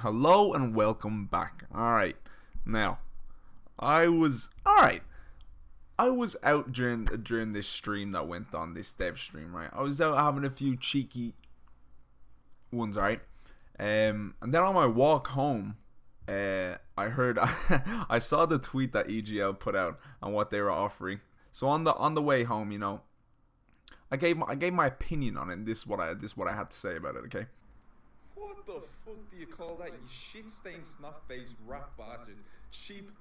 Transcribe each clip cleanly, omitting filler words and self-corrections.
Hello and welcome back. Alright, now, I was out during this stream that went on, this dev stream, right? I was out having a few cheeky ones, right? And then on my walk home, I heard, I saw the tweet that EGL put out on what they were offering. So on the way home, you know, I gave my opinion on it. And this is what I had to say about it. Okay. What the fuck do you call that, you shit-stained, snot-faced rat bastards? Cheap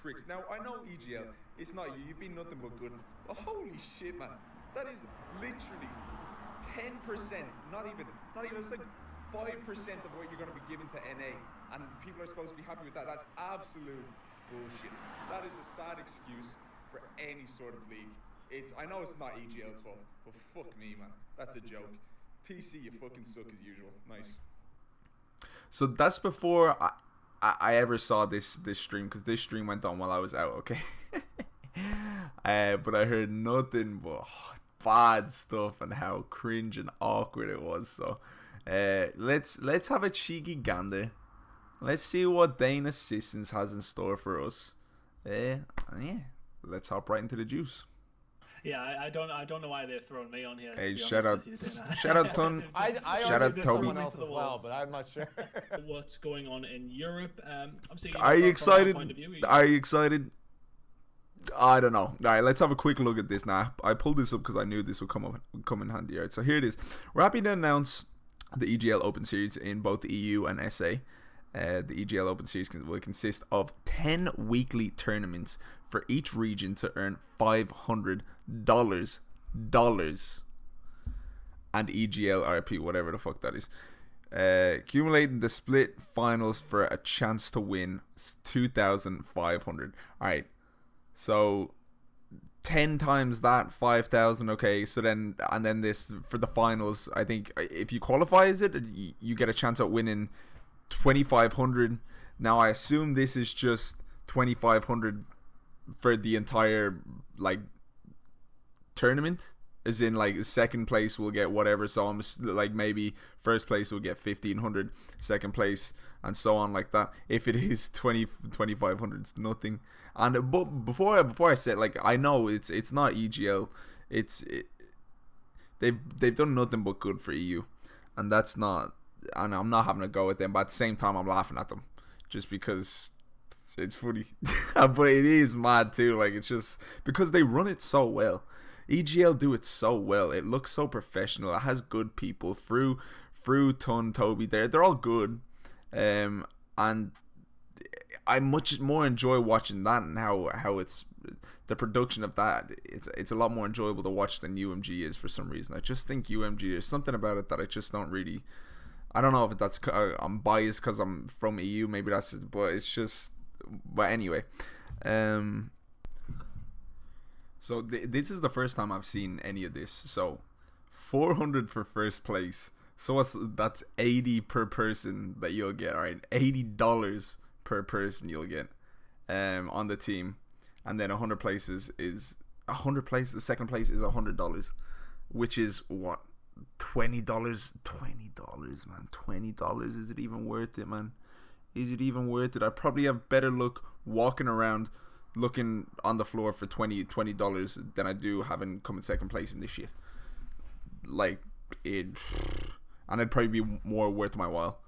pricks. Now, I know EGL, it's not you, you've been nothing but good. But holy shit, man. That is literally 10%, not even, it's like 5% of what you're going to be given to NA. And people are supposed to be happy with that. That's absolute bullshit. That is a sad excuse for any sort of league. I know it's not EGL's fault, but fuck me, man. That's a joke. TC, you fucking suck as usual. Nice. So that's before I ever saw this stream, because this stream went on while I was out, okay? But I heard nothing but bad stuff and how cringe and awkward it was. So let's have a cheeky gander. Let's see what Dana Scissons has in store for us. Yeah, let's hop right into the juice. Yeah, I don't know why they're throwing me on here. Hey, shout out Tunn. Shout out Toby. Someone else as well, but I'm not sure. What's going on in Europe? Are you excited? Are you excited? I don't know. All right, let's have a quick look at this now. I pulled this up because I knew this would come in handy. All right, so here it is. We're happy to announce the EGL Open Series in both the EU and SA. The EGL Open Series will consist of 10 weekly tournaments for each region to earn $500 and EGL RP, whatever the fuck that is. Accumulating the split finals for a chance to win $2,500. Alright, so 10 times that, 5,000. Okay, so then this for the finals, I think if you qualify, is it, you get a chance at winning 2,500. Now I assume this is just 2,500 for the entire like tournament, as in like second place will get whatever, so I'm like maybe first place will get 1,500, second place and so on like that. If it is 2,500, it's nothing. And but before I said, like, I know it's not EGL, they've done nothing but good for EU, and that's not, and I'm not having a go at them, but at the same time I'm laughing at them just because it's funny. But it is mad too, like, it's just because they run it so well. EGL do it so well. It looks so professional. It has good people. Through Tunn, Toby, they're all good. And I much more enjoy watching that, and how it's the production of that. It's a lot more enjoyable to watch than UMG is for some reason. I just think UMG, there's something about it that I just don't really. I don't know if that's I'm biased because I'm from EU. Maybe that's it, but it's just. But anyway, so this is the first time I've seen any of this. So 400 for first place. So that's 80 per person that you'll get. All right, $80 per person you'll get on the team, and then 100 places is 100 places. The second place is $100, which is what, $20, man. $20. Is it even worth it, man? Is it even worth it? I probably have better luck walking around looking on the floor for $20 than I do having come in second place in this shit. Like it, and it'd probably be more worth my while.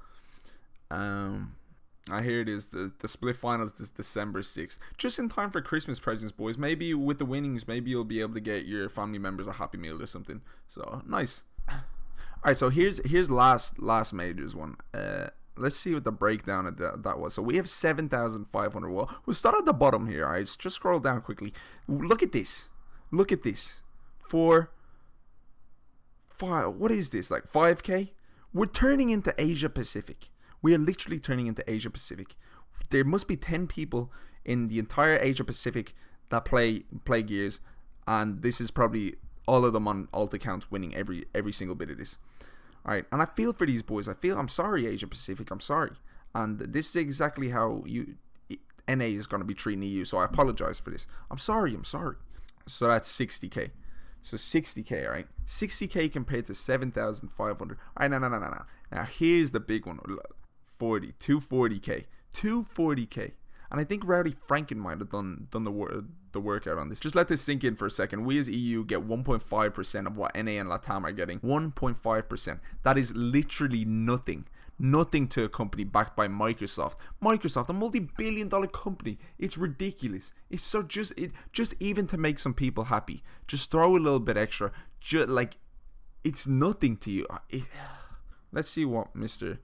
I hear it is the split finals this December 6th, just in time for Christmas presents, boys. Maybe with the winnings, maybe you'll be able to get your family members a Happy Meal or something. So nice. All right, so here's last majors one. Let's see what the breakdown of that was. So we have 7,500. Well, we'll start at the bottom here. All right, just scroll down quickly. Look at this. For what is this, like 5K? We're turning into Asia Pacific. We are literally turning into Asia Pacific. There must be 10 people in the entire Asia Pacific that play Gears, and this is probably all of them on alt accounts winning every single bit of this. All right, and I feel for these boys. I'm sorry, Asia Pacific. I'm sorry, and this is exactly how NA is going to be treating EU. So I apologize for this. I'm sorry. So that's 60K. So 60K, all right? 60K compared to 7,500. All right, no. Now here's the big one. 240k. 240k. And I think Rowdy Franken might have done the workout on this. Just let this sink in for a second. We as EU get 1.5% of what NA and LATAM are getting. 1.5%. That is literally nothing. Nothing to a company backed by Microsoft. Microsoft, a multi-billion-dollar company. It's ridiculous. It's so just even to make some people happy. Just throw a little bit extra. It's nothing to you. Let's see what Mr.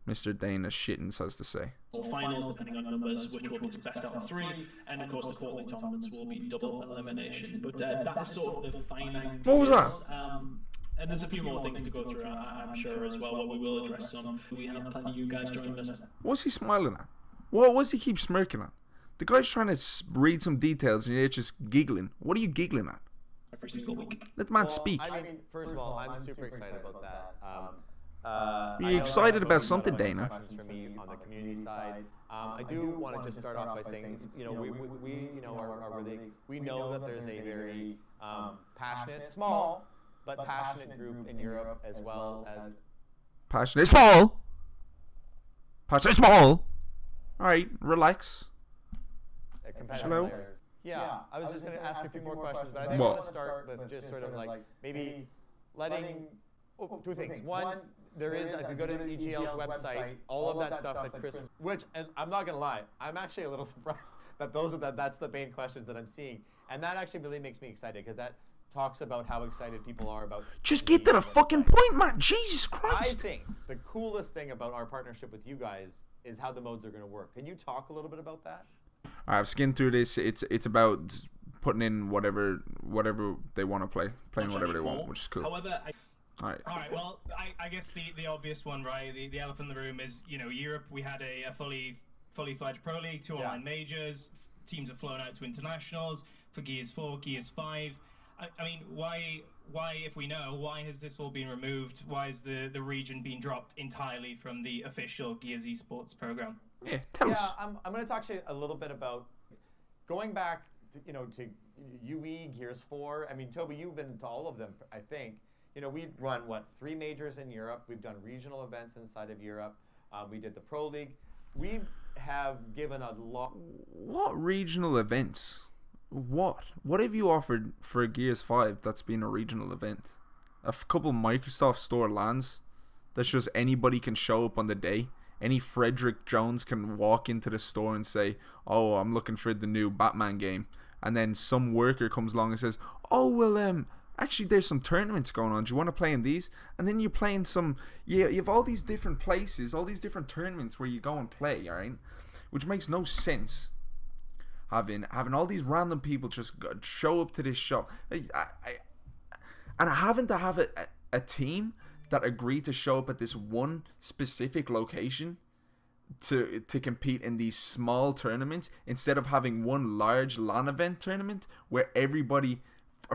Dana Shittens has to say. Finals, depending on numbers, which will be best out of 3, and of course the quarterly tournaments will be double elimination. But that is sort of the finite. What was that? And there's a few more things to go through, I'm sure, as well, but we will address some. We have plenty of you guys joining us. What's he smiling at? What was he keep smirking at? The guy's trying to read some details and you're just giggling. What are you giggling at? Every single week. Let the man speak. I mean, first of all, I'm super excited about that. Are you excited about something, Dana? Questions for me on the community side. I do want to just start off by saying, we are really, we know that there's a very passionate, small, but passionate group in Europe as well as Passionate small. All right, relax. Competitive Hello? players. Yeah, I was just going to ask a few more questions, but I think I want to start with just sort of like maybe letting two things. One, there is, if you go to EGL's website, all of that stuff that Chris, which, and I'm not going to lie, I'm actually a little surprised that that's the main questions that I'm seeing. And that actually really makes me excited because that talks about how excited people are about. Just get to the fucking point, man. Jesus I Christ. think the coolest thing about our partnership with you guys is how the modes are going to work. Can you talk a little bit about that? I've skimmed through this. It's about putting in whatever they want to play, playing whatever they want, which is cool. However, All right. Well, I guess the obvious one, right? The elephant in the room is, Europe. We had a fully fledged Pro League, 2 online majors. Teams have flown out to internationals for Gears 4, Gears 5. I mean, why, if we know, why has this all been removed? Why is the region been dropped entirely from the official Gears eSports program? Yeah, tell us. I'm going to talk to you a little bit about going back to UE, Gears 4. I mean, Toby, you've been to all of them, I think. We've run, 3 majors in Europe. We've done regional events inside of Europe. We did the Pro League. We have given a lot. What regional events? What have you offered for Gears 5 that's been a regional event? A couple Microsoft Store LANs that's just anybody can show up on the day. Any Frederick Jones can walk into the store and say, "Oh, I'm looking for the new Batman game," and then some worker comes along and says, "Oh, well, actually, there's some tournaments going on. Do you want to play in these?" And then you're playing some. You have all these different places, all these different tournaments where you go and play, all right? Which makes no sense. Having all these random people just show up to this shop, and having to have a team that agreed to show up at this one specific location to compete in these small tournaments instead of having one large LAN event tournament where everybody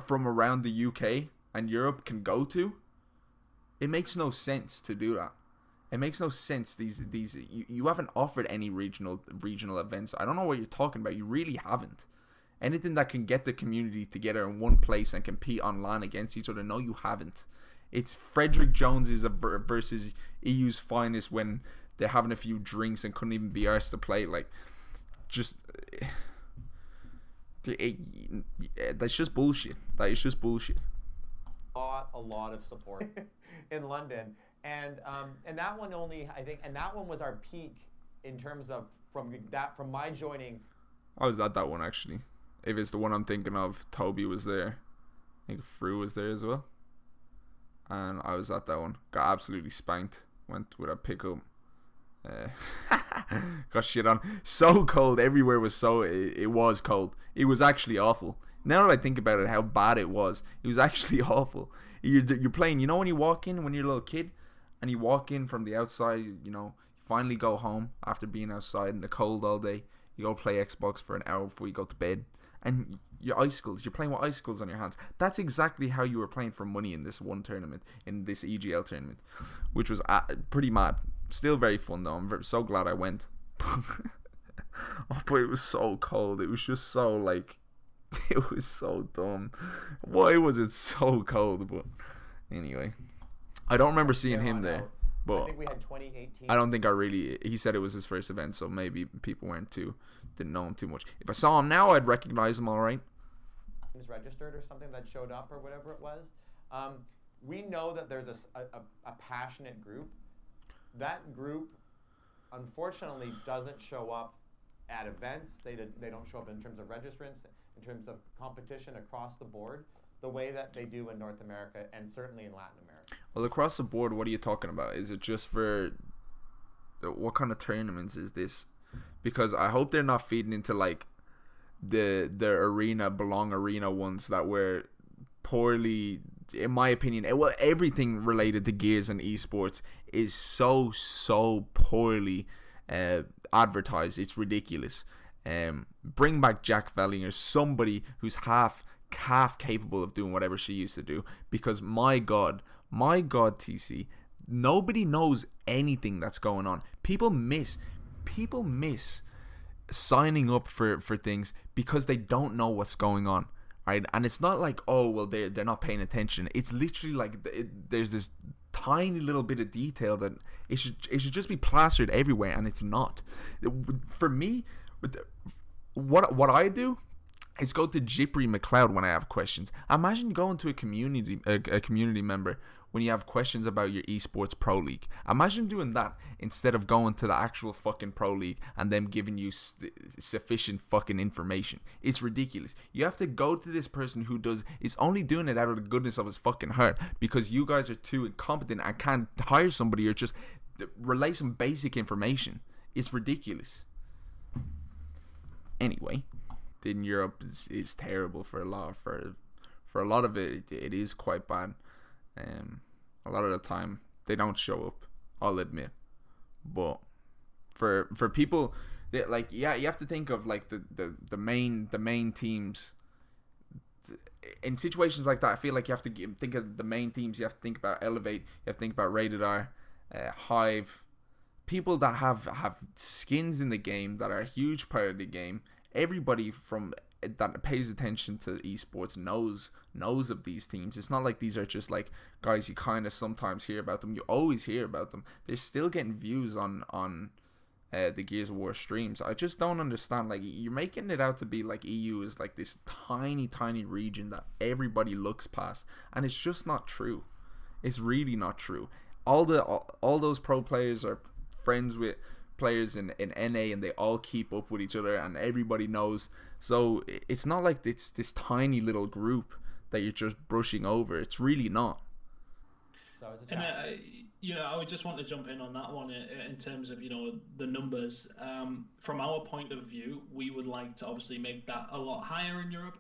from around the UK and Europe can go to. It makes no sense to do that. It makes no sense. You haven't offered any regional events. I don't know what you're talking about. You really haven't. Anything that can get the community together in one place and compete online against each other. No, you haven't. It's Frederick Jones's versus EU's finest when they're having a few drinks and couldn't even be arsed to play. That's just bullshit. That is just bullshit. A lot of support in London. And that one only, I think, and that one was our peak in terms of from my joining. I was at that one actually. If it's the one I'm thinking of, Toby was there. I think Fru was there as well. And I was at that one. Got absolutely spanked. Went with a pickup. Got shit on. So cold. Everywhere was it was cold. It was actually awful. Now that I think about it, how bad it was actually awful. You're playing, when you walk in when you're a little kid, and you walk in from the outside, you finally go home after being outside in the cold all day. You go play Xbox for an hour before you go to bed, and your icicles. You're playing with icicles on your hands. That's exactly how you were playing for money in this one tournament, in this EGL tournament, which was pretty mad. Still very fun though. I'm so glad I went. But it was so cold. It was just so it was so dumb. Why was it so cold? But anyway, I don't remember seeing him there. But I think we had 2018. I don't think he said it was his first event, so maybe people didn't know him too much. If I saw him now, I'd recognize him all right. Registered or something that showed up or whatever it was. We know that there's a passionate group. That group, unfortunately, doesn't show up at events. They don't show up in terms of registrants, in terms of competition across the board, the way that they do in North America and certainly in Latin America. Well, across the board, what are you talking about? Is it just for what kind of tournaments is this? Because I hope they're not feeding into like the belong arena ones that were poorly, in my opinion. Well, everything related to Gears and esports is so poorly advertised. It's ridiculous. Bring back Jack Vellinger, somebody who's half capable of doing whatever she used to do, because my god TC, nobody knows anything that's going on. People miss signing up for things because they don't know what's going on, right? And it's not like, oh well, they're not paying attention. It's literally like there's this tiny little bit of detail that it should just be plastered everywhere, and it's not. For me, what I do is go to Jippery McLeod when I have questions. Imagine going to a community member when you have questions about your esports pro league. Imagine doing that instead of going to the actual fucking pro league and them giving you sufficient fucking information. It's ridiculous. You have to go to this person who is only doing it out of the goodness of his fucking heart because you guys are too incompetent and can't hire somebody or just relay some basic information. It's ridiculous. Anyway, in Europe is terrible for a lot of it. It is quite bad. A lot of the time they don't show up, I'll admit, but for people that, like, yeah, you have to think of like the main teams in situations like that. I feel like you have to think of the main teams. You have to think about Elevate, you have to think about Rated R, Hive, people that have skins in the game that are a huge part of the game. Everybody from that pays attention to esports knows of these teams. It's not like these are just like guys you kind of sometimes hear about them. You always hear about them. They're still getting views on the Gears of War streams. I just don't understand. Like, you're making it out to be like EU is like this tiny region that everybody looks past, and it's just not true. It's really not true. All those pro players are friends with players in NA, and they all keep up with each other, and everybody knows. So it's not like it's this tiny little group that you're just brushing over. It's really not. So it's I would just want to jump in on that one in terms of the numbers. From our point of view, we would like to obviously make that a lot higher in Europe.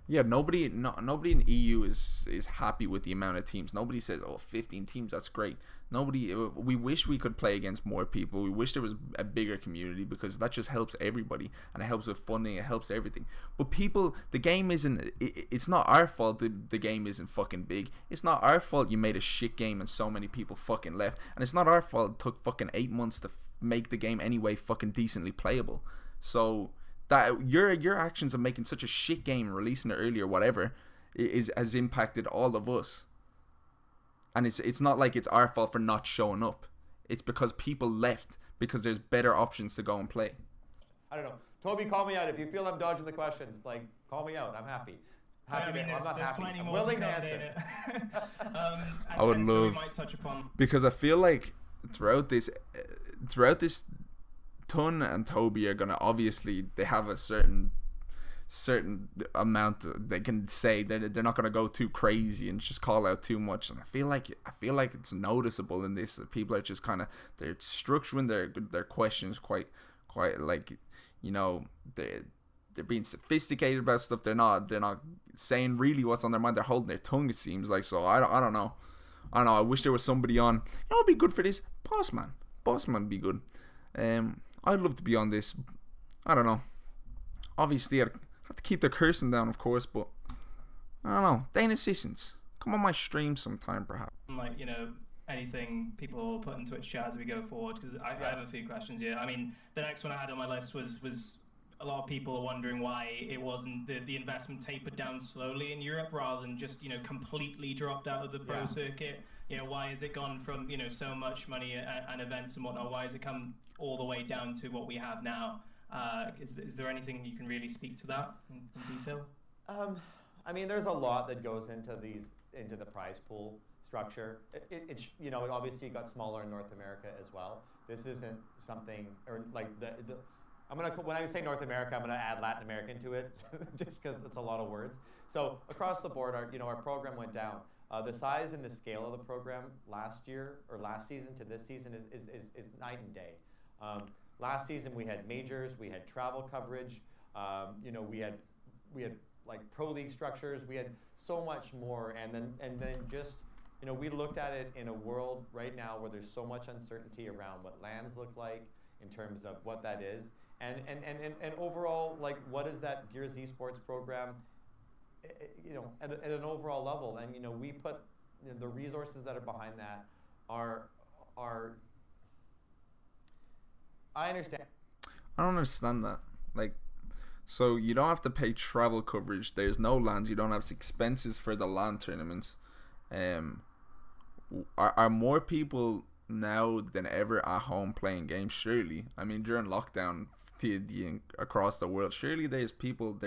Yeah, nobody in EU is happy with the amount of teams. Nobody says, oh, 15 teams, that's great. We wish we could play against more people. We wish there was a bigger community, because that just helps everybody, and it helps with funding, it helps everything. But the game isn't, it's not our fault the game isn't fucking big. It's not our fault you made a shit game and so many people fucking left. And it's not our fault it took fucking 8 months to make the game anyway fucking decently playable. So that your actions of making such a shit game, releasing it early or whatever, has impacted all of us. And it's not like it's our fault for not showing up. It's because people left, because there's better options to go and play. I don't know. Toby, call me out if you feel I'm dodging the questions. Like, call me out. I'm happy. I'm not happy. I'm willing to answer. I would love. We might touch upon, because I feel like throughout this, Tunn and Toby are gonna, obviously they have a certain amount they can say. They're not gonna go too crazy and just call out too much. And I feel like it's noticeable in this that people are just kind of, they're structuring their questions quite like, they're being sophisticated about stuff. They're not saying really what's on their mind. They're holding their tongue, it seems like. So I don't know. I wish there was somebody on. It'd be good for this. Bossman would be good. I'd love to be on this. I don't know. Obviously, I'd have to keep the cursing down, of course, but I don't know. Dana Scissons, come on my stream sometime, perhaps. Like, anything people put in Twitch chat as we go forward, because I have a few questions here. I mean, the next one I had on my list was a lot of people are wondering why it wasn't the investment tapered down slowly in Europe rather than just completely dropped out of the pro circuit. why has it gone from so much money and events and whatnot? Why has it come all the way down to what we have now? Is there anything you can really speak to that in detail? I mean, there's a lot that goes into the prize pool structure. It obviously got smaller in North America as well. This isn't something, or like when I say North America, I'm gonna add Latin America into it, just because it's a lot of words. So across the board, our program went down. The size and the scale of the program last season to this season is night and day. Last season we had majors, we had travel coverage, we had like pro league structures, we had so much more, and then just we looked at it in a world right now where there's so much uncertainty around what lands look like in terms of what that is, and overall, like, what is that Gears eSports program, at an overall level. And we put the resources that are behind that are I understand. I don't understand that. Like, so you don't have to pay travel coverage. There's no lands. You don't have expenses for the LAN tournaments. Are more people now than ever at home playing games? Surely. I mean, during lockdown, across the world, surely there's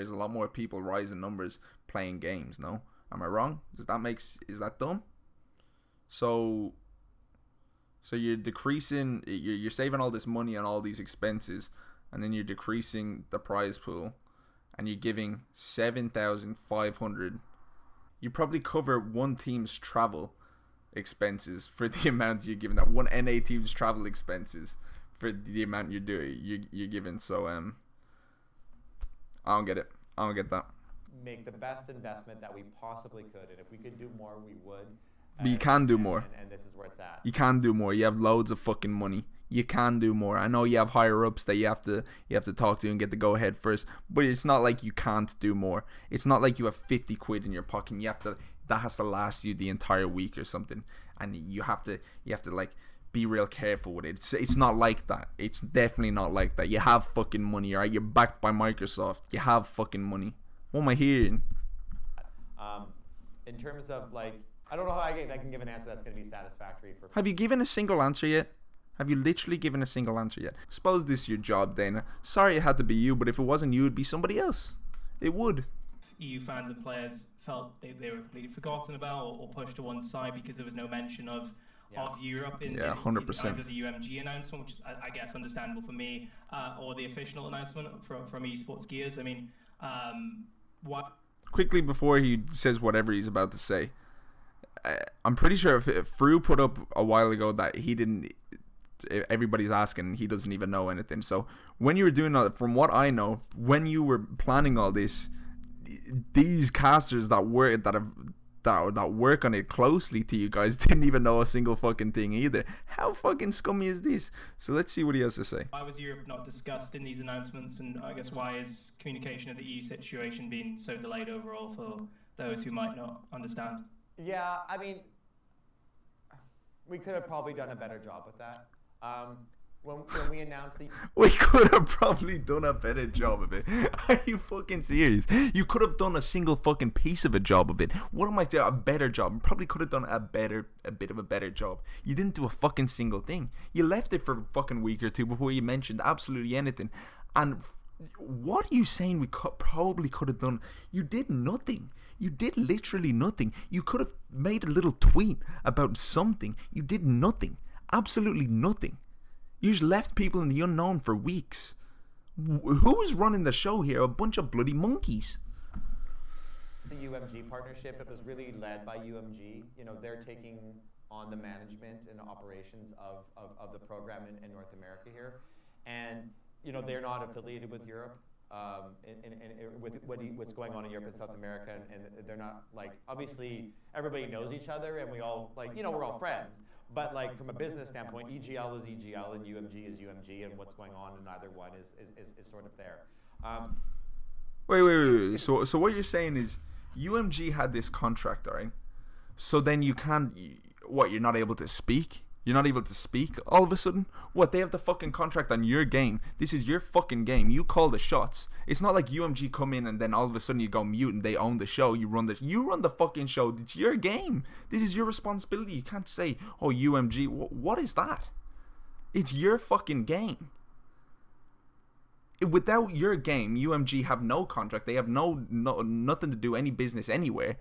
a lot more people, rising numbers, playing games. No, am I wrong? Is that dumb? So you're decreasing, you're saving all this money on all these expenses, and then you're decreasing the prize pool, and you're giving 7,500. You probably cover one team's travel expenses for the amount you're giving, that one NA team's travel expenses for the amount you're giving. So I don't get it. I don't get that. Make the best investment that we possibly could, and if we could do more, we would. But you can do more. And this is where it's at. You can do more. You have loads of fucking money. You can do more. I know you have higher ups that you have to talk to and get the go ahead first, but it's not like you can't do more. It's not like you have 50 quid in your pocket and that has to last you the entire week or something, and you have to like be real careful with it. It's not like that. It's definitely not like that. You have fucking money, alright? You're backed by Microsoft. You have fucking money. What am I hearing? In terms of, like, I don't know how I can give an answer that's going to be satisfactory for. Have you given a single answer yet? Have you literally given a single answer yet? Suppose this is your job, Dana. Sorry it had to be you, but if it wasn't you, it'd be somebody else. It would. EU fans and players felt they were completely forgotten about or pushed to one side because there was no mention of Europe in 100%. either the UMG announcement, which is, I guess, understandable for me, or the official announcement from eSports Gears. I mean, what? Quickly before he says whatever he's about to say, I'm pretty sure if Fru put up a while ago that he didn't. Everybody's asking, he doesn't even know anything. So when you were doing all that, from what I know, when you were planning all this, these casters that work on it closely to you guys didn't even know a single fucking thing either. How fucking scummy is this? So let's see what he has to say. Why was Europe not discussed in these announcements, and I guess why is communication of the EU situation being so delayed overall for those who might not understand? Yeah, I mean, we could have probably done a better job with that. When we announced we could have probably done a better job of it. Are you fucking serious? You could have done a single fucking piece of a job of it. What am I saying? A better job. Probably could have done a bit of a better job. You didn't do a fucking single thing. You left it for a fucking week or two before you mentioned absolutely anything. And what are you saying we probably could have done? You did nothing. You did literally nothing. You could have made a little tweet about something. You did nothing. Absolutely nothing. You just left people in the unknown for weeks. Who's running the show here? A bunch of bloody monkeys. The UMG partnership, it was really led by UMG. They're taking on the management and operations of the program in North America here. And, they're not affiliated with Europe. With what's going on in Europe and South America, and they're not, like, obviously everybody knows each other and we all, like, we're all friends, but, like, from a business standpoint, EGL is EGL and UMG is UMG, and what's going on in either one is sort of there. Wait. So what you're saying is UMG had this contract, all right? So then you can't, you're not able to speak? You're not able to speak all of a sudden? What, they have the fucking contract on your game. This is your fucking game. You call the shots. It's not like UMG come in and then all of a sudden you go mute and they own the show. You run the fucking show. It's your game. This is your responsibility. You can't say, oh, UMG. What is that? It's your fucking game. Without your game, UMG have no contract. They have nothing to do any business anywhere.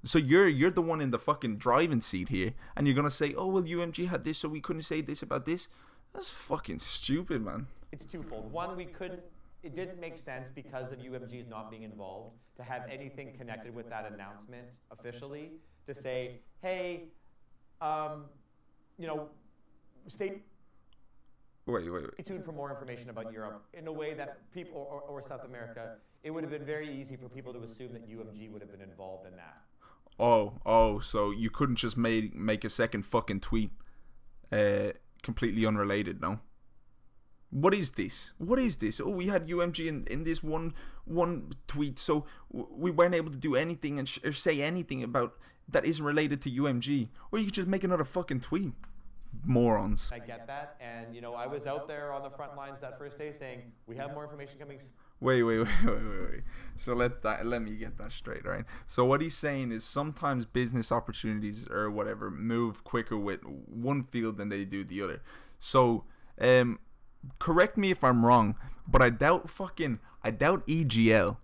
So you're the one in the fucking driving seat here, and you're gonna say, oh well, UMG had this, so we couldn't say this about this. That's fucking stupid, man. It's twofold. One, it didn't make sense because of UMG's not being involved to have anything connected with that announcement officially to say, hey, stay tuned for more information about Europe in a way that people or South America. It would have been very easy for people to assume that UMG would have been involved in that. Oh, so you couldn't just make a second fucking tweet completely unrelated, no? What is this? Oh, we had UMG in this one tweet, so we weren't able to do anything or say anything about that isn't related to UMG. Or you could just make another fucking tweet. Morons. I get that, and I was out there on the front lines that first day saying, we have more information coming. Wait. So let me get that straight, all right? So what he's saying is sometimes business opportunities or whatever move quicker with one field than they do the other. So correct me if I'm wrong, but I doubt EGL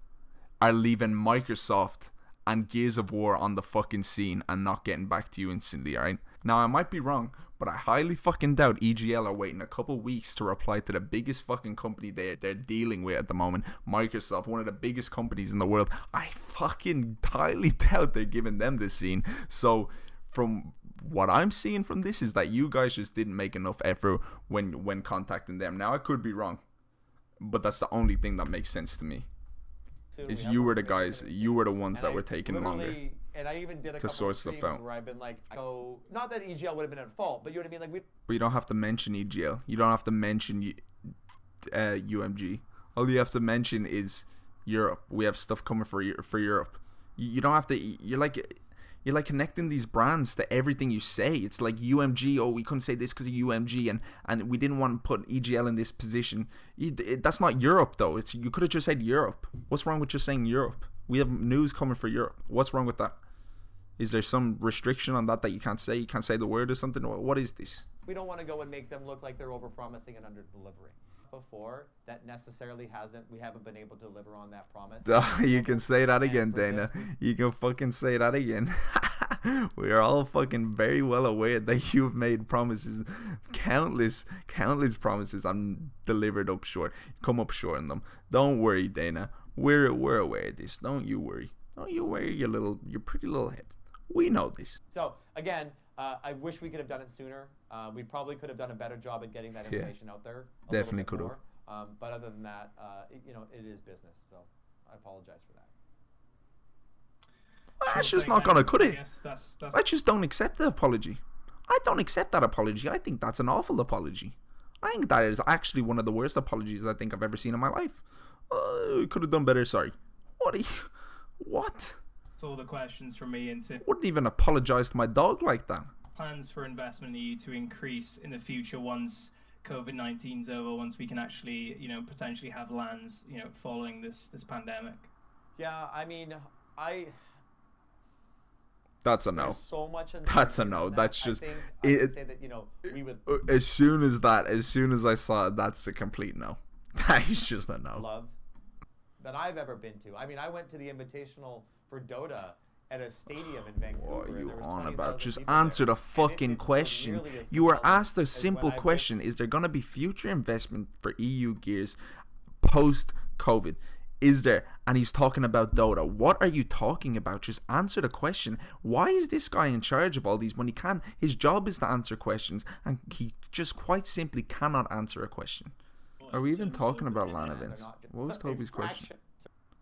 are leaving Microsoft and Gears of War on the fucking scene and not getting back to you instantly, all right? Now I might be wrong, but I highly fucking doubt EGL are waiting a couple weeks to reply to the biggest fucking company they're dealing with at the moment, Microsoft, one of the biggest companies in the world. I fucking highly doubt they're giving them this scene. So from what I'm seeing from this is that you guys just didn't make enough effort when contacting them. Now I could be wrong, but that's the only thing that makes sense to me. Is you were the guys, you were the ones that were taking longer. And I even did a couple of streams where I've been like, not that EGL would have been at fault, but you know what I mean? But you don't have to mention EGL. You don't have to mention UMG. All you have to mention is Europe. We have stuff coming for Europe. You don't have to. You're like connecting these brands to everything you say. It's like UMG. Oh, we couldn't say this because of UMG, and we didn't want to put EGL in this position. That's not Europe though. You could have just said Europe. What's wrong with just saying Europe? We have news coming for Europe. What's wrong with that? Is there some restriction on that you can't say? You can't say the word or something? What is this? We don't want to go and make them look like they're over-promising and under-delivering. Before, that necessarily we haven't been able to deliver on that promise. You can say that again, Dana. You can fucking say that again. We are all fucking very well aware that you've made promises, countless promises, and delivered up short. Come up short on them. Don't worry, Dana. We're aware of this. Don't you worry. Don't you worry your pretty little head. We know this. So again, I wish we could have done it sooner. We probably could have done a better job at getting that information out there. Definitely could have. But other than that, it is business. So I apologize for that. That's just not gonna cut it. I just don't accept the apology. I don't accept that apology. I think that's an awful apology. I think that is actually one of the worst apologies I think I've ever seen in my life. Could have done better. Sorry. What? That's all the questions from me into. Wouldn't even apologize to my dog like that. Plans for investment EU to increase in the future once COVID-19's over, once we can actually, potentially have lands, following this pandemic. Yeah, I mean, That's a no. So much. That's a no. That's just. I would say that we would. As soon as I saw it, that's a complete no. That is just a no. Love that I've ever been to. I mean, I went to the Invitational for Dota at a stadium in Vancouver. What are you on about? Just answer the fucking question. You were asked a simple question. Is there going to be future investment for EU Gears post-COVID? Is there? And he's talking about Dota. What are you talking about? Just answer the question. Why is this guy in charge of all these when he can? His job is to answer questions, and he just quite simply cannot answer a question. Are we even talking about LAN events? What was Toby's question?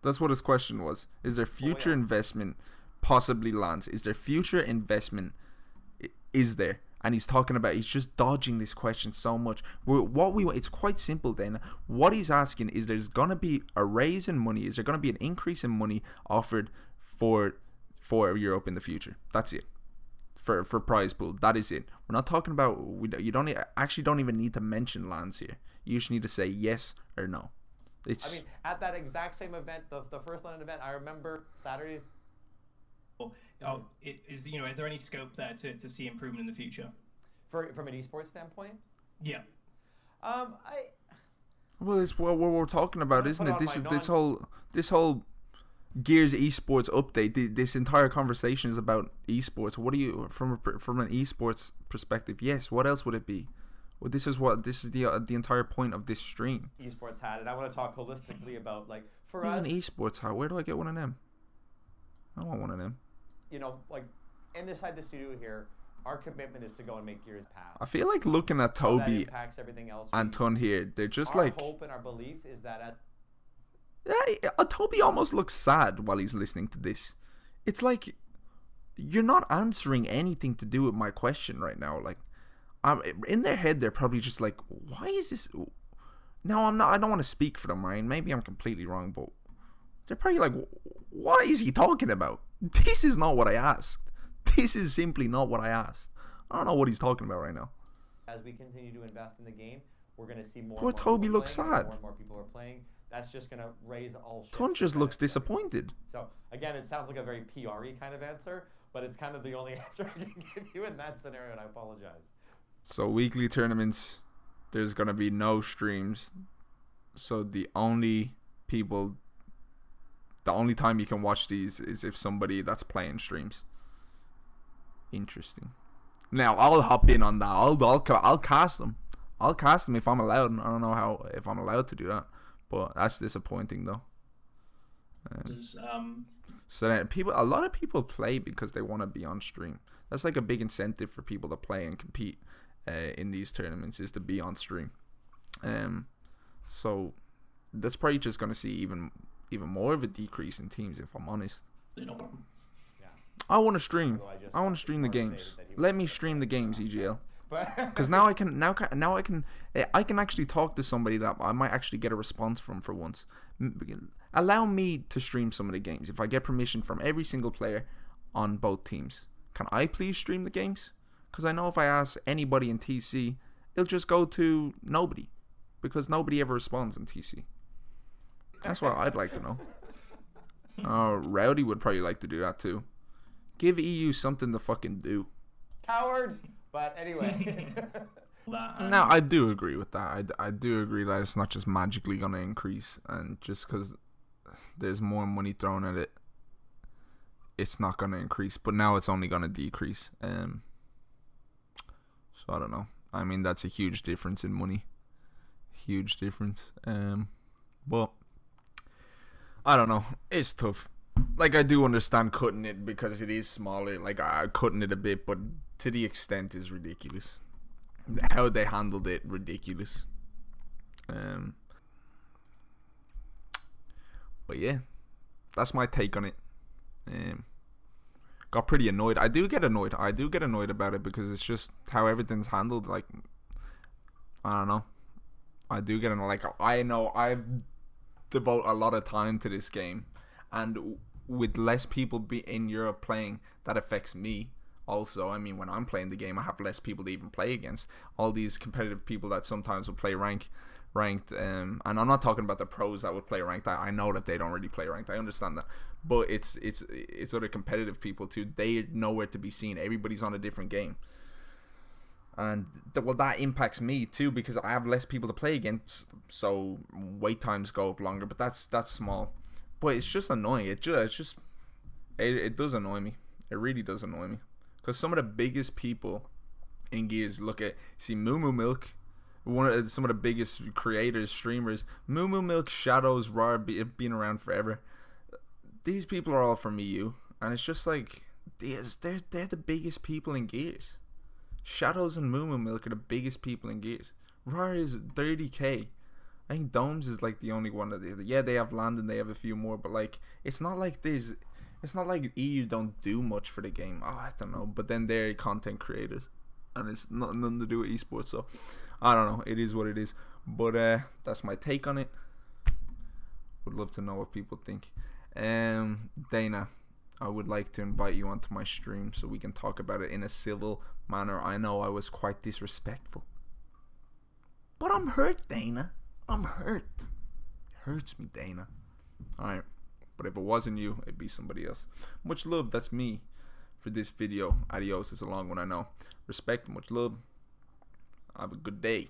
That's what his question was. Is there future investment, possibly LANs? Is there future investment? Is there? And he's talking about, he's just dodging this question so much. It's quite simple then. What he's asking is, there's going to be a raise in money. Is there going to be an increase in money offered for Europe in the future? That's it. for prize pool. That is it. We're not talking about. You don't even need to mention lands here. You just need to say yes or no. I mean, at that exact same event, the first London event, I remember Saturdays. Is there any scope there to see improvement in the future? From an esports standpoint? Yeah. Well, it's what we're talking about, isn't it? This whole Gears esports update. This entire conversation is about esports. What do you from an esports perspective? Yes. What else would it be? Well, this is the entire point of this stream. Esports hat, and I want to talk holistically about for us. An esports hat. Where do I get one of them? I want one of them. Inside the studio here, our commitment is to go and make Gears pass. I feel like looking at Toby and Tunn here, they're just our hope and our belief is that Toby almost looks sad while he's listening to this. It's like you're not answering anything to do with my question right now. Like, in their head, they're probably just like, why is this? No, I'm not. I don't want to speak for them, Ryan. Maybe I'm completely wrong, but they're probably like, what is he talking about? This is not what I asked. This is simply not what I asked. I don't know what he's talking about right now. As we continue to invest in the game, we're going to see more. Poor Toby looks sad. More and more people are playing. That's just going to raise all ships. Tunn just looks disappointed. So, again, it sounds like a very PR-y kind of answer, but it's kind of the only answer I can give you in that scenario, and I apologize. So, weekly tournaments, there's going to be no streams. So, the only time you can watch these is if somebody that's playing streams. Interesting. Now, I'll hop in on that. I'll cast them. I'll cast them if I'm allowed. I don't know if I'm allowed to do that. But that's disappointing, though. So then a lot of people play because they want to be on stream. That's like a big incentive for people to play and compete in these tournaments, is to be on stream. So that's probably just going to see even more of a decrease in teams, if I'm honest. No problem. Yeah. I want to stream. I want to stream the games. Let me stream the games, EGL. Because now I can actually talk to somebody that I might actually get a response from for once. Allow me to stream some of the games if I get permission from every single player on both teams. Can I please stream the games? Because I know if I ask anybody in TC, it'll just go to nobody, because nobody ever responds in TC. That's what I'd like to know. Rowdy would probably like to do that too. Give EU something to fucking do. Coward. But anyway. No, I do agree with that. I do agree that it's not just magically going to increase, and just because there's more money thrown at it, it's not going to increase. But now it's only going to decrease. So I don't know. I mean, that's a huge difference in money. Huge difference. But I don't know. It's tough. Like, I do understand cutting it because it is smaller. Like, cutting it a bit, but to the extent is ridiculous. How they handled it, ridiculous. But yeah, that's my take on it. Got pretty annoyed. I do get annoyed about it because it's just how everything's handled. Like, I don't know. I do get annoyed. Like, I know I devote a lot of time to this game, and with less people in Europe playing, that affects me. Also, I mean, when I'm playing the game, I have less people to even play against. All these competitive people that sometimes will play ranked, and I'm not talking about the pros that would play ranked. I know that they don't really play ranked. I understand that, but it's other competitive people too. They're nowhere to be seen. Everybody's on a different game, and that impacts me too because I have less people to play against. So wait times go up longer, but that's small. But it's just annoying. It does annoy me. It really does annoy me. Because some of the biggest people in Gears, see Moo Milk, some of the biggest creators, streamers, Moo Milk, Shadows, Rar, been around forever. These people are all from EU, and it's just like they're the biggest people in Gears. Shadows and Moo Milk are the biggest people in Gears. Rar is 30k. I think Domes is like the only one that they have land and they have a few more, but like it's not like EU don't do much for the game. I don't know, but then they're content creators, and it's nothing to do with esports. So I don't know. It is what it is. But that's my take on it. Would love to know what people think. Dana, I would like to invite you onto my stream so we can talk about it in a civil manner. I know I was quite disrespectful, but I'm hurt, Dana. I'm hurt. It hurts me, Dana. Alright, but if it wasn't you, it'd be somebody else. Much love, that's me for this video. Adios, it's a long one, I know. Respect, much love. Have a good day.